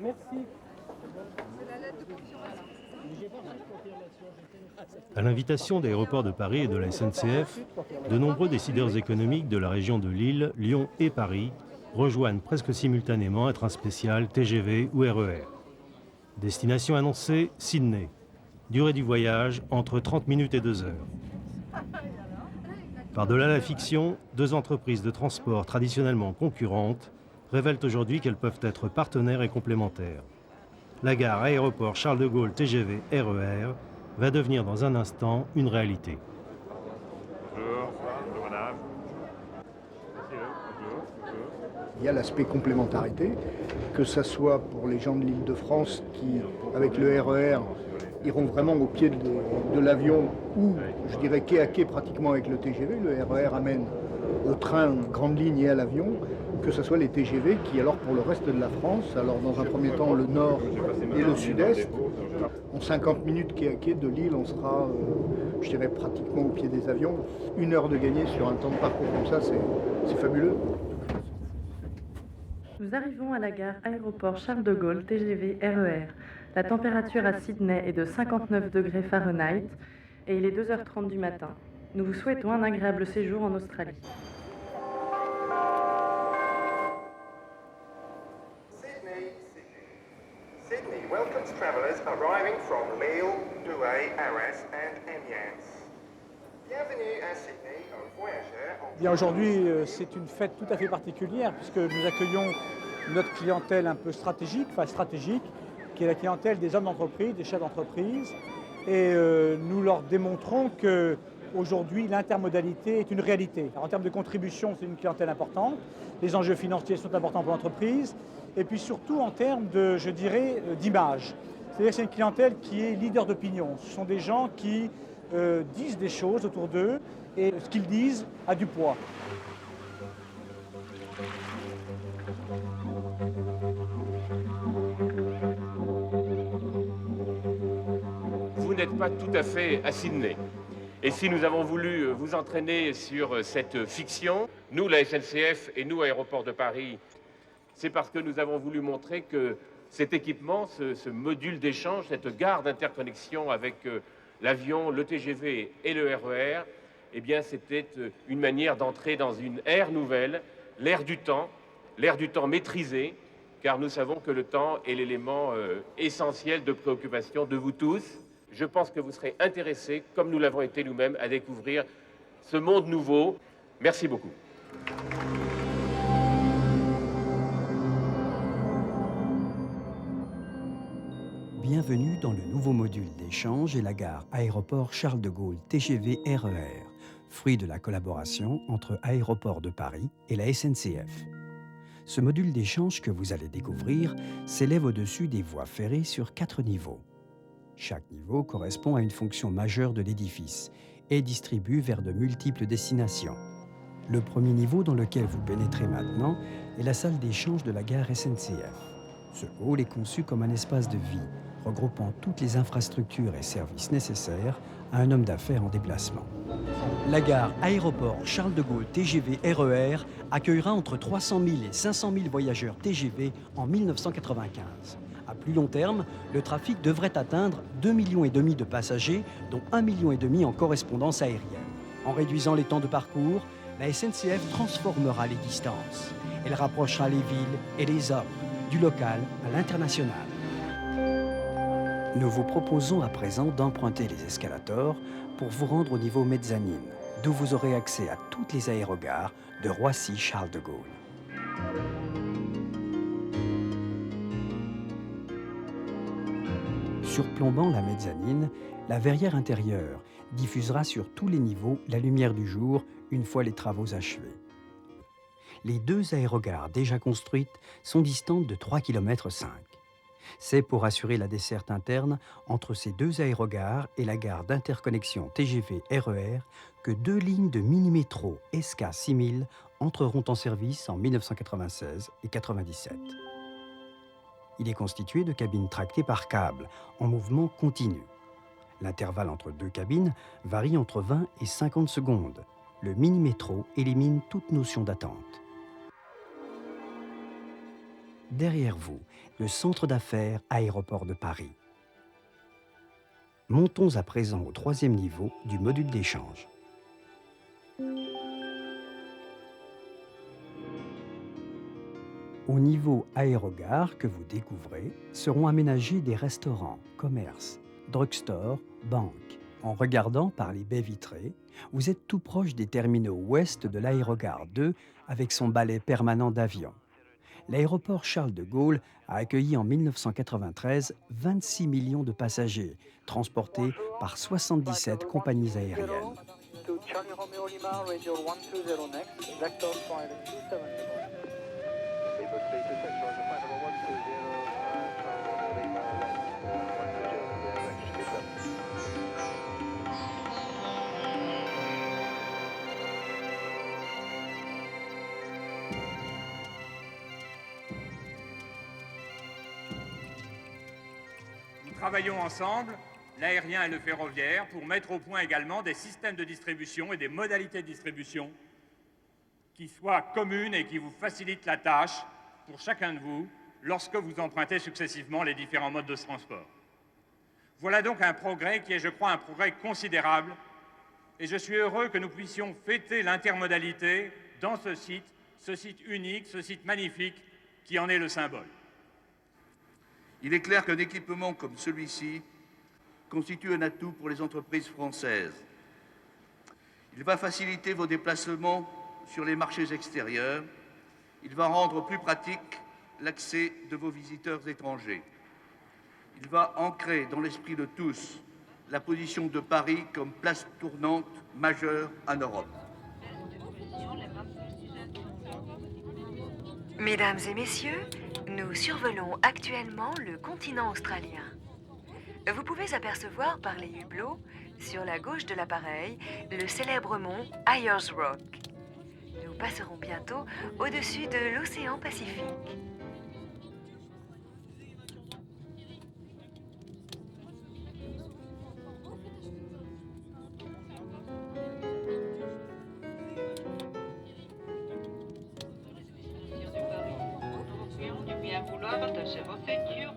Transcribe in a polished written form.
Merci. À l'invitation d'Aéroports de Paris et de la SNCF, de nombreux décideurs économiques de la région de Lille, Lyon et Paris rejoignent presque simultanément un train spécial TGV ou RER. Destination annoncée, Sydney. Durée du voyage, entre 30 minutes et 2 heures. Par-delà la fiction, deux entreprises de transport traditionnellement concurrentes révèlent aujourd'hui qu'elles peuvent être partenaires et complémentaires. La gare aéroport Charles de Gaulle TGV RER va devenir dans un instant une réalité. Bonjour, bonjour madame. Il y a l'aspect complémentarité, que ce soit pour les gens de l'Île-de-France qui, avec le RER, iront vraiment au pied de l'avion ou, je dirais, quai à quai pratiquement avec le TGV. Le RER amène au train, grande ligne et à l'avion, que ce soit les TGV qui, alors pour le reste de la France, alors dans un premier temps le nord et le sud-est, en 50 minutes quai à quai de Lille, on sera, je dirais, pratiquement au pied des avions. 1 heure de gagner sur un temps de parcours comme ça, c'est fabuleux. Nous arrivons à la gare aéroport Charles de Gaulle TGV RER. La température à Sydney est de 59 degrés Fahrenheit et il est 2h30 du matin. Nous vous souhaitons un agréable séjour en Australie. Sydney welcomes travellers arriving from Lille, Douai, Arras and Amiens. Bienvenue à Sydney aux voyageurs. Bien aujourd'hui, c'est une fête tout à fait particulière puisque nous accueillons notre clientèle un peu stratégique, qui est la clientèle des hommes d'entreprise, des chefs d'entreprise. Et nous leur démontrons qu'aujourd'hui, l'intermodalité est une réalité. Alors, en termes de contribution, c'est une clientèle importante. Les enjeux financiers sont importants pour l'entreprise. Et puis surtout en termes de, je dirais, d'image. C'est-à-dire que c'est une clientèle qui est leader d'opinion. Ce sont des gens qui disent des choses autour d'eux et ce qu'ils disent a du poids. Vous n'êtes pas tout à fait à Sydney. Et si nous avons voulu vous entraîner sur cette fiction, nous, la SNCF et nous, Aéroports de Paris, c'est parce que nous avons voulu montrer que cet équipement, ce module d'échange, cette gare d'interconnexion avec l'avion, le TGV et le RER, eh bien, c'était une manière d'entrer dans une ère nouvelle, l'ère du temps maîtrisé, car nous savons que le temps est l'élément essentiel de préoccupation de vous tous. Je pense que vous serez intéressés, comme nous l'avons été nous-mêmes, à découvrir ce monde nouveau. Merci beaucoup. Bienvenue dans le nouveau module d'échange et la gare aéroport Charles de Gaulle TGV RER, fruit de la collaboration entre Aéroports de Paris et la SNCF. Ce module d'échange que vous allez découvrir s'élève au-dessus des voies ferrées sur 4 niveaux. Chaque niveau correspond à une fonction majeure de l'édifice et distribue vers de multiples destinations. Le premier niveau dans lequel vous pénétrez maintenant est la salle d'échange de la gare SNCF. Ce hall est conçu comme un espace de vie, regroupant toutes les infrastructures et services nécessaires à un homme d'affaires en déplacement. La gare aéroport Charles de Gaulle TGV RER accueillera entre 300 000 et 500 000 voyageurs TGV en 1995. À plus long terme, le trafic devrait atteindre 2,5 millions de passagers, dont 1,5 million en correspondance aérienne. En réduisant les temps de parcours, la SNCF transformera les distances. Elle rapprochera les villes et les hommes, du local à l'international. Nous vous proposons à présent d'emprunter les escalators pour vous rendre au niveau mezzanine, d'où vous aurez accès à toutes les aérogares de Roissy-Charles de Gaulle. Surplombant la mezzanine, la verrière intérieure diffusera sur tous les niveaux la lumière du jour une fois les travaux achevés. Les 2 aérogares déjà construites sont distantes de 3,5 km. C'est pour assurer la desserte interne entre ces 2 aérogares et la gare d'interconnexion TGV-RER que 2 lignes de mini-métro SK 6000 entreront en service en 1996 et 1997. Il est constitué de cabines tractées par câble, en mouvement continu. L'intervalle entre 2 cabines varie entre 20 et 50 secondes. Le mini-métro élimine toute notion d'attente. derrière vous, le centre d'affaires Aéroport de Paris. Montons à présent au 3e niveau du module d'échange. Au niveau aérogare que vous découvrez, seront aménagés des restaurants, commerces, drugstores, banques. En regardant par les baies vitrées, vous êtes tout proche des terminaux ouest de l'aérogare 2 avec son balai permanent d'avions. L'aéroport Charles de Gaulle a accueilli en 1993 26 millions de passagers, transportés par 77 compagnies aériennes. Nous travaillons ensemble, l'aérien et le ferroviaire, pour mettre au point également des systèmes de distribution et des modalités de distribution qui soient communes et qui vous facilitent la tâche pour chacun de vous lorsque vous empruntez successivement les différents modes de transport. Voilà donc un progrès qui est, je crois, un progrès considérable, et je suis heureux que nous puissions fêter l'intermodalité dans ce site unique, ce site magnifique qui en est le symbole. Il est clair qu'un équipement comme celui-ci constitue un atout pour les entreprises françaises. Il va faciliter vos déplacements sur les marchés extérieurs. Il va rendre plus pratique l'accès de vos visiteurs étrangers. Il va ancrer dans l'esprit de tous la position de Paris comme place tournante majeure en Europe. Mesdames et messieurs, nous survolons actuellement le continent australien. Vous pouvez apercevoir par les hublots, sur la gauche de l'appareil, le célèbre mont Ayers Rock. Nous passerons bientôt au-dessus de l'océan Pacifique. Bien vouloir attacher vos ceintures